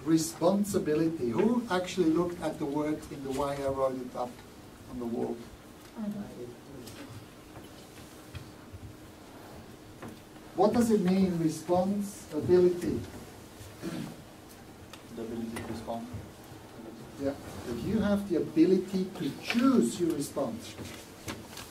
Responsibility. Who actually looked at the word in the way I wrote it up on the wall? What does it mean, responsibility? The ability to respond. Yeah, that you have the ability to choose your response.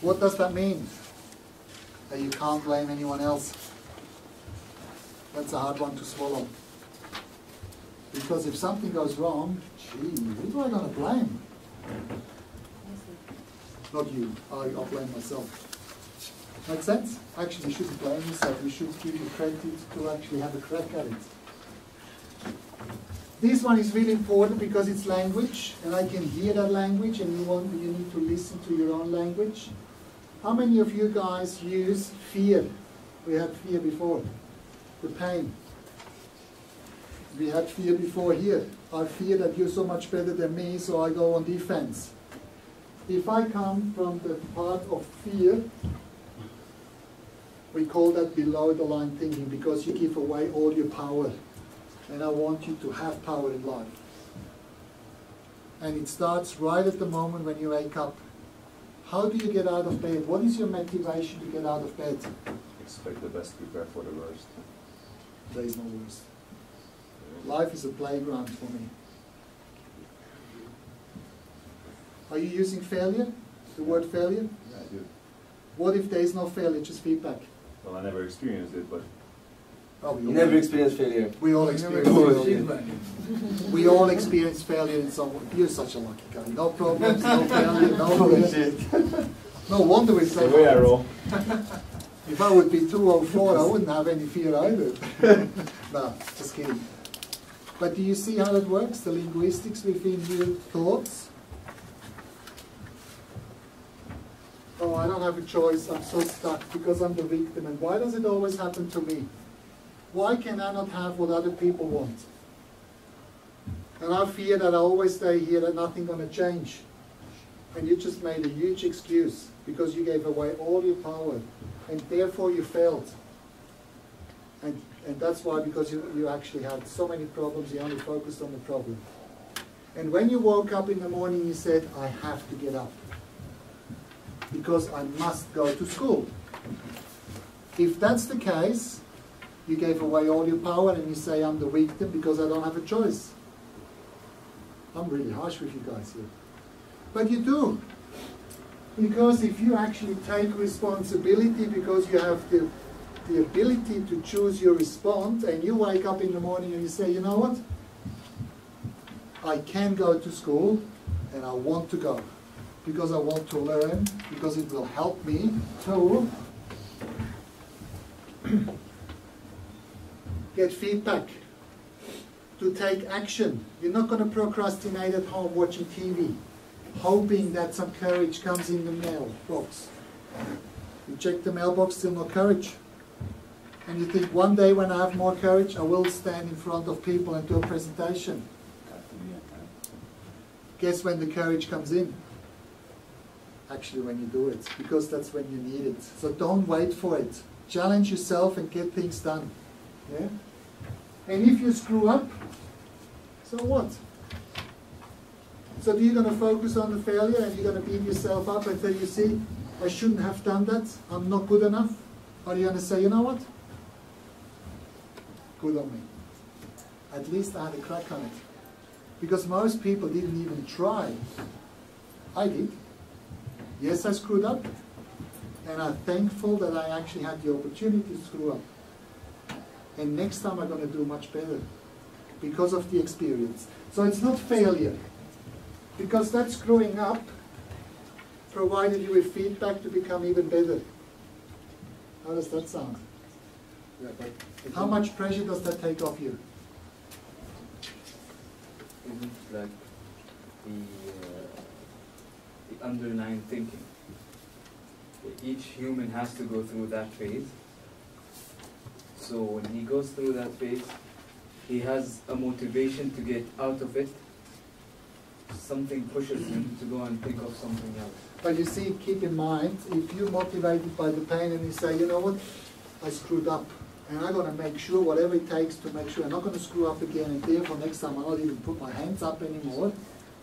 What does that mean? That you can't blame anyone else. That's a hard one to swallow. Because if something goes wrong, gee, who am I going to blame? Not you. I'll blame myself. Make sense? Actually, you shouldn't blame yourself. You should give you credit to actually have a crack at it. This one is really important because it's language, and I can hear that language, and you need to listen to your own language. How many of you guys use fear? We had fear before. The pain. We had fear before here. I fear that you're so much better than me, so I go on defense. If I come from the part of fear, we call that below the line thinking, because you give away all your power. And I want you to have power in life. And it starts right at the moment when you wake up. How do you get out of bed? What is your motivation to get out of bed? Expect the best, prepare for the worst. There is no worst. Life is a playground for me. Are you using failure? The word failure? Yeah, I do. What if there is no failure, just feedback? Well, I never experienced it, but... Oh, You never experienced failure. We all experience failure. We all experience failure in some way. You're such a lucky guy. No problems, no failure, no failure. No wonder we're so the way I roll. If I would be 204, I wouldn't have any fear either. No, just kidding. But do you see how that works? The linguistics within your thoughts? Oh, I don't have a choice. I'm so stuck because I'm the victim. And why does it always happen to me? Why can I not have what other people want? And I fear that I always stay here, that nothing's going to change. And you just made a huge excuse because you gave away all your power. And therefore you failed. And that's why, because you actually had so many problems, you only focused on the problem. And when you woke up in the morning, you said, I have to get up. Because I must go to school. If that's the case, you gave away all your power and you say, I'm the victim because I don't have a choice. I'm really harsh with you guys here. But you do. Because if you actually take responsibility because you have the ability to choose your response, and you wake up in the morning and you say, you know what? I can go to school and I want to go. Because I want to learn, because it will help me to get feedback, to take action. You're not going to procrastinate at home watching TV, hoping that some courage comes in the mailbox. You check the mailbox, still no courage. And you think, one day when I have more courage, I will stand in front of people and do a presentation. Guess when the courage comes in? Actually, when you do it, because that's when you need it. So don't wait for it. Challenge yourself and get things done. Yeah? And if you screw up, so what? So you're going to focus on the failure and you're going to beat yourself up and say, you see, I shouldn't have done that, I'm not good enough? Or are you going to say, you know what? Good on me. At least I had a crack on it. Because most people didn't even try. I did. Yes, I screwed up. And I'm thankful that I actually had the opportunity to screw up. And next time I'm going to do much better. Because of the experience. So it's not failure. Because that screwing up provided you with feedback to become even better. How does that sound? Yeah, but How much pressure does that take off you? Isn't like the underlying thinking? Each human has to go through that phase. So when he goes through that phase, he has a motivation to get out of it. Something pushes him to go and think of something else. But you see, keep in mind, if you're motivated by the pain and you say, you know what, I screwed up, And I'm going to make sure, whatever it takes to make sure I'm not going to screw up again, and therefore next time I'll not even put my hands up anymore.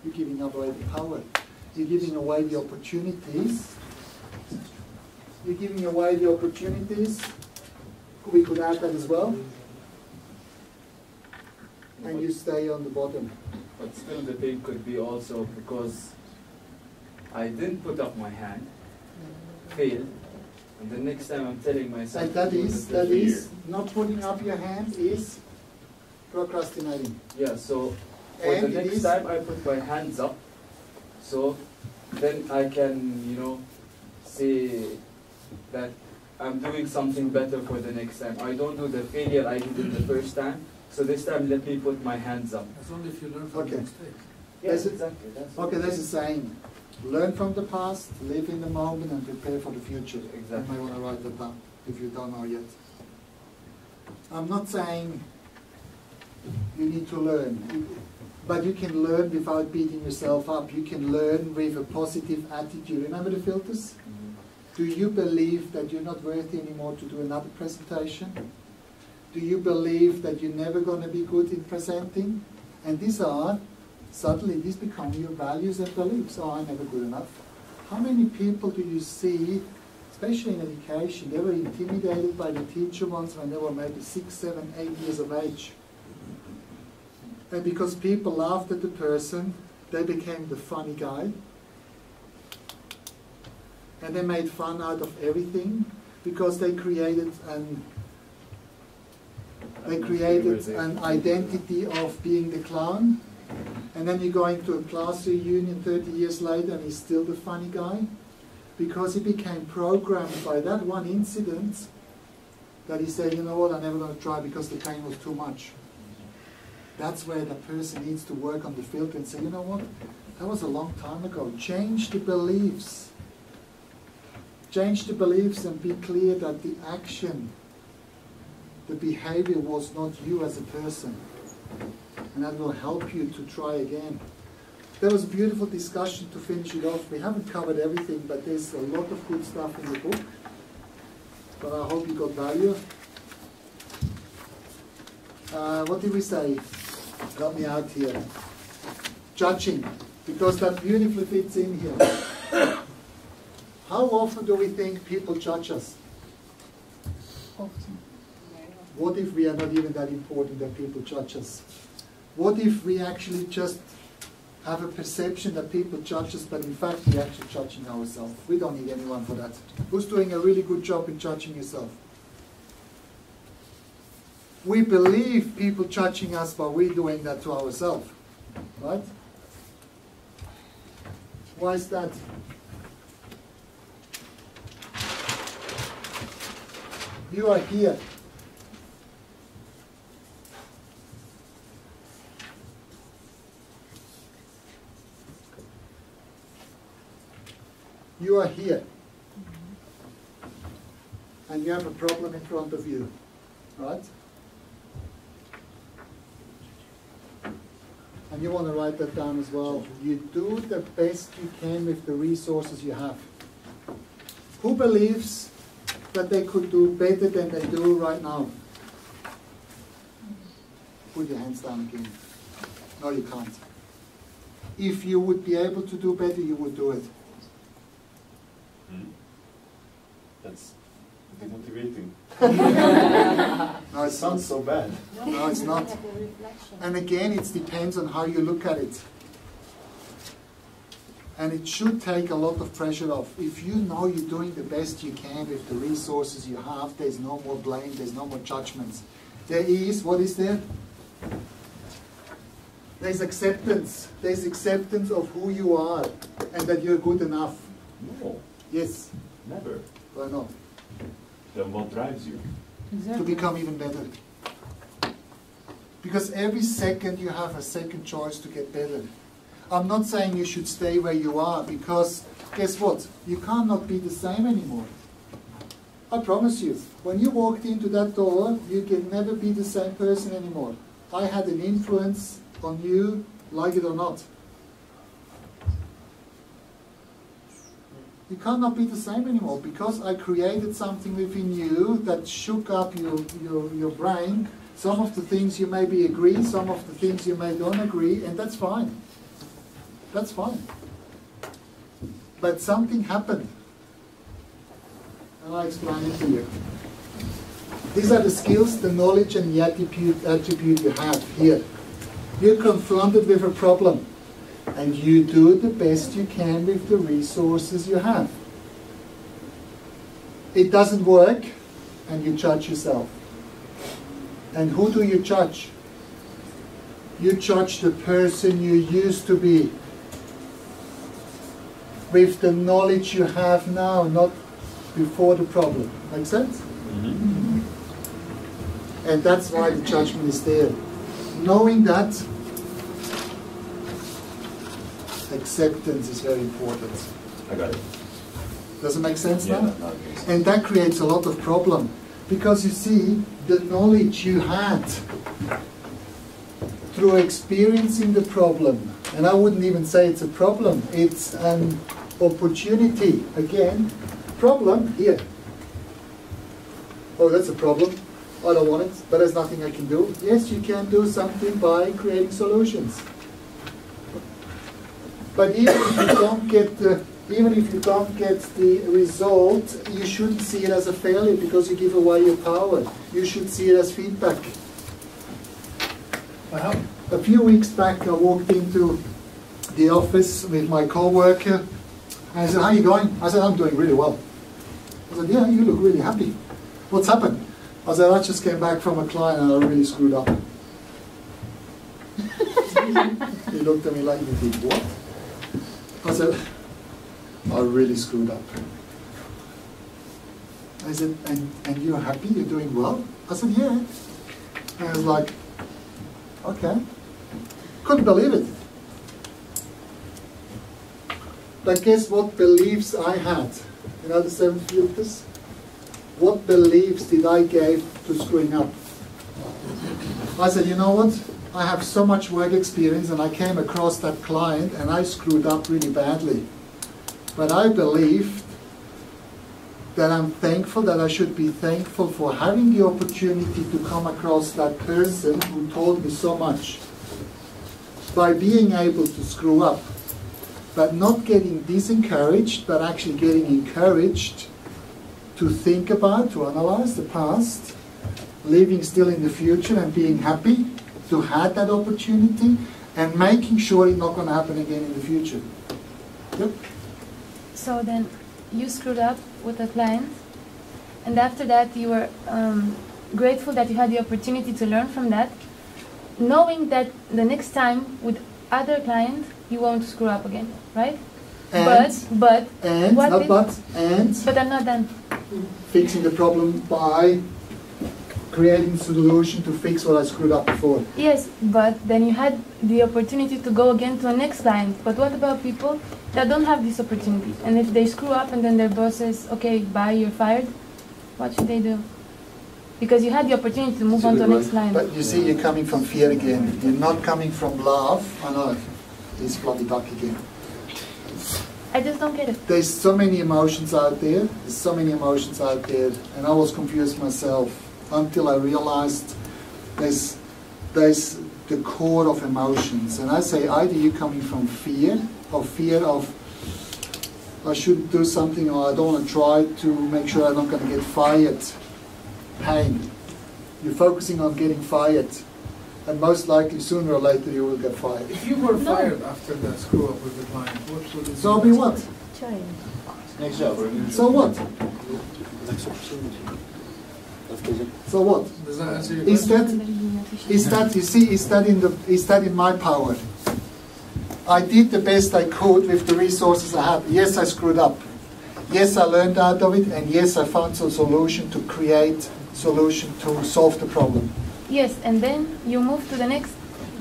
You're giving away the power. You're giving away the opportunities. You're giving away the opportunities. We could add that as well. And you stay on the bottom. But still the thing could be also because I didn't put up my hand, failed, and the next time I'm telling myself... And that is, not putting up your hand is procrastinating. Yeah, so for the next time I put my hands up, so then I can, you know, say that I'm doing something better for the next time. I don't do the failure I did in the first time, so this time let me put my hands up. That's only if you learn from your mistakes. Yes, exactly. Okay, there's a saying. Learn from the past, live in the moment, and prepare for the future. Exactly. You may want to write that down if you don't know yet. I'm not saying you need to learn, but you can learn without beating yourself up. You can learn with a positive attitude. Remember the filters? Do you believe that you're not worthy anymore to do another presentation? Do you believe that you're never going to be good in presenting? And suddenly these become your values and beliefs. Oh, I'm never good enough. How many people do you see, especially in education, they were intimidated by the teacher once when they were maybe 6, 7, 8 years of age. And because people laughed at the person, they became the funny guy. And they made fun out of everything because they created an identity of being the clown. And then you go into a class reunion 30 years later and he's still the funny guy. Because he became programmed by that one incident that he said, you know what, I'm never going to try because the pain was too much. That's where the person needs to work on the filter and say, you know what, that was a long time ago. Change the beliefs. Change the beliefs and be clear that the action, the behavior was not you as a person. And that will help you to try again. There was a beautiful discussion to finish it off. We haven't covered everything, but there's a lot of good stuff in the book. But I hope you got value. What did we say? Got me out here. Judging, because that beautifully fits in here. How often do we think people judge us? Often. What if we are not even that important that people judge us? What if we actually just have a perception that people judge us, but in fact we're actually judging ourselves? We don't need anyone for that. Who's doing a really good job in judging yourself? We believe people judging us, but we're doing that to ourselves. Right? Why is that? You are here. You are here. And you have a problem in front of you. Right? And you want to write that down as well. You do the best you can with the resources you have. Who believes that they could do better than they do right now? Put your hands down again. No, you can't. If you would be able to do better, you would do it. That's demotivating. No, It sounds so bad. No, it's not. And again, it depends on how you look at it. And it should take a lot of pressure off. If you know you're doing the best you can with the resources you have, there's no more blame, there's no more judgments. There is, what is there? There's acceptance. There's acceptance of who you are and that you're good enough. No, Yes. never. Why not? Then what drives you? To become even better. Because every second you have a second choice to get better. I'm not saying you should stay where you are, because guess what? You cannot be the same anymore. I promise you, when you walked into that door, you can never be the same person anymore. I had an influence on you, like it or not. You cannot be the same anymore because I created something within you that shook up your brain. Some of the things you maybe agree, some of the things you may don't agree, and that's fine. That's fine. But something happened. And I'll explain it to you. These are the skills, the knowledge, and the attribute you have here. You're confronted with a problem. And you do the best you can with the resources you have. It doesn't work, and you judge yourself. And who do you judge? You judge the person you used to be. With the knowledge you have now, not before the problem. Make sense? Mm-hmm. And that's why the judgment is there. Knowing that, acceptance is very important. I got it. Does it make sense Yeah, now? that makes sense. And that creates a lot of problem. Because you see, the knowledge you had through experiencing the problem, and I wouldn't even say it's a problem, it's an opportunity. Again, problem here. Oh, that's a problem. I don't want it, but there's nothing I can do. Yes, you can do something by creating solutions. But even if you don't get the result, you shouldn't see it as a failure because you give away your power. You should see it as feedback. A few weeks back, I walked into the office with my co-worker. And I said, "How are you going?" I said, "I'm doing really well." I said, "Yeah, you look really happy. What's happened?" I said, "I just came back from a client and I really screwed up." He looked at me like, "You did what?" I said, "I really screwed up." I said, and you're happy? You're doing well? I said, "Yeah." And I was like, "Okay." Couldn't believe it. But guess what beliefs I had? You know the 7 filters? What beliefs did I give to screwing up? I said, "You know what? I have so much work experience and I came across that client and I screwed up really badly. But I believed that I'm thankful, that I should be thankful for having the opportunity to come across that person who told me so much. By being able to screw up, but not getting disencouraged, but actually getting encouraged to think about, to analyze the past, living still in the future and being happy to have that opportunity and making sure it's not going to happen again in the future." Yep. So then you screwed up with a client, and after that you were grateful that you had the opportunity to learn from that, knowing that the next time with other clients you won't screw up again, right? And but I'm not done. fixing the problem by creating a solution to fix what I screwed up before. Yes, but then you had the opportunity to go again to a next client. But what about people that don't have this opportunity? And if they screw up and then their boss says, "Okay, bye, you're fired," what should they do? Because you had the opportunity to move on to the next client. But you see, you're coming from fear again. You're not coming from love. I know, he's floppy duck again. I just don't get it. There's so many emotions out there. There's so many emotions out there. And I was confused myself until I realized there's the core of emotions. And I say, either you're coming from fear of I shouldn't do something, or I don't want to try to make sure I'm not going to get fired. Pain. You're focusing on getting fired. And most likely, sooner or later, you will get fired. If you were fired after that screw up with the client, what would it So be what? Next job. So what? Next opportunity. So what? Does that answer your Is question? is that in my power? I did the best I could with the resources I have. Yes, I screwed up. Yes, I learned out of it, and yes, I found some solution to solve the problem. Yes, and then you move to the next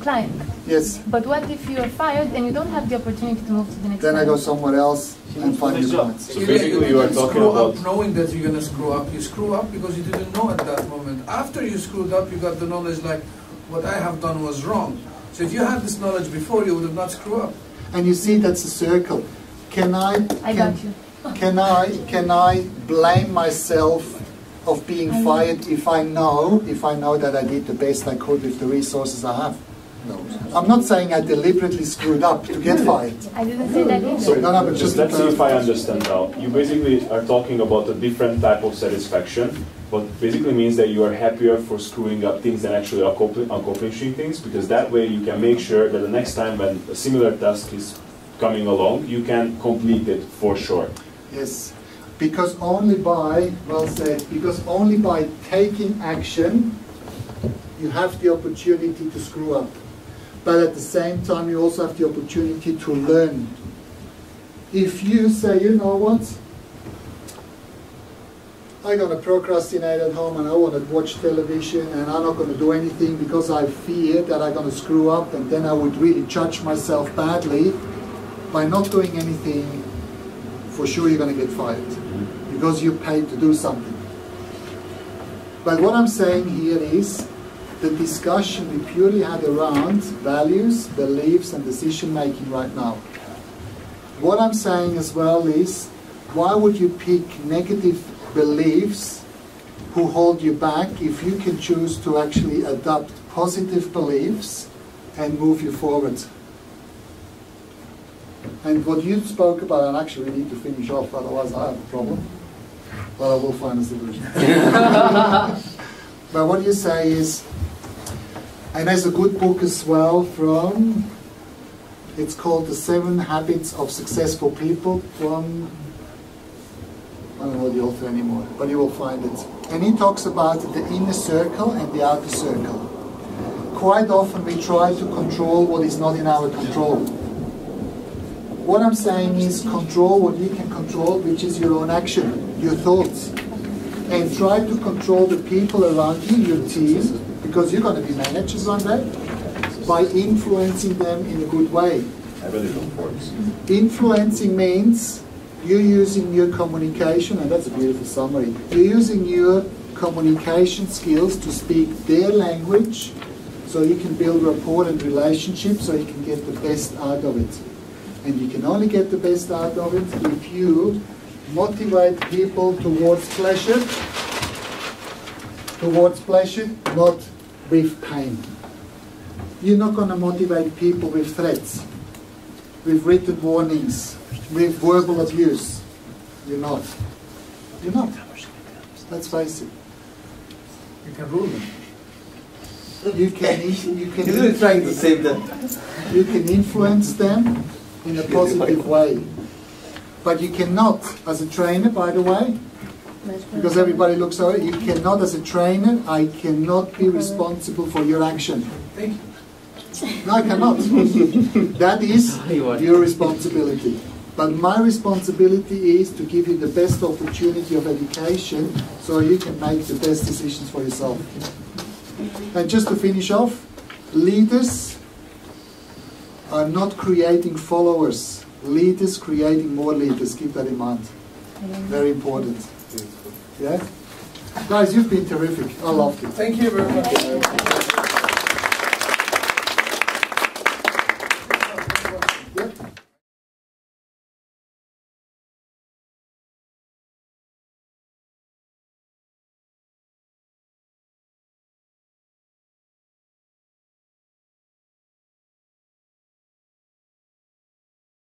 client. Yes. But what if you are fired and you don't have the opportunity to move to the next Then I client? go somewhere else and find new clients. So basically you are didn't talking screw about... up knowing that you're gonna screw up. You screw up because you didn't know at that moment. After you screwed up, you got the knowledge like, what I have done was wrong. So if you had this knowledge before, you would have not screwed up. And you see, that's a circle. I got you. Can I blame myself of being fired if I know that I did the best I could with the resources I have? No. I'm not saying I deliberately screwed up to get fired. I didn't say that either. So No, but just let's see if I understand now. You basically are talking about a different type of satisfaction, but basically means that you are happier for screwing up things than actually accomplishing things, because that way you can make sure that the next time when a similar task is coming along, you can complete it for sure. Yes, because only by, well said, because only by taking action you have the opportunity to screw up. But at the same time you also have the opportunity to learn. If you say, you know what, I'm going to procrastinate at home and I want to watch television and I'm not going to do anything because I fear that I'm going to screw up, and then I would really judge myself badly. By not doing anything, for sure you're going to get fired because you're paid to do something. But what I'm saying here is the discussion we purely had around values, beliefs and decision making right now. What I'm saying as well is, why would you pick negative beliefs who hold you back if you can choose to actually adopt positive beliefs and move you forward? And what you spoke about, and actually we need to finish off, otherwise I have a problem. But I will find a solution. But what you say is, and there's a good book as well from, it's called The 7 Habits of Successful People from, I don't know the author anymore, but you will find it. And he talks about the inner circle and the outer circle. Quite often we try to control what is not in our control. What I'm saying is control what you can control, which is your own action, your thoughts. And try to control the people around you, your team, because you're going to be managers on that, by influencing them in a good way. I really don't works. Influencing means you're using your communication, and that's a beautiful summary. You're using your communication skills to speak their language so you can build rapport and relationships so you can get the best out of it. And you can only get the best out of it if you motivate people towards pleasure, not with pain. You're not going to motivate people with threats, with written warnings, with verbal abuse. You're not. You're not. Let's face it. You can rule them. You can He's really trying to save them. You can influence them in a positive way. But you cannot, as a trainer, by the way, because everybody looks over, you cannot, as a trainer, I cannot be responsible for your action. Thank you. No, I cannot. That is your responsibility. But my responsibility is to give you the best opportunity of education so you can make the best decisions for yourself. And just to finish off, leaders are not creating followers. Leaders creating more leaders. Keep that in mind. Very important. Yeah? Guys, you've been terrific. I loved it. Thank you very much.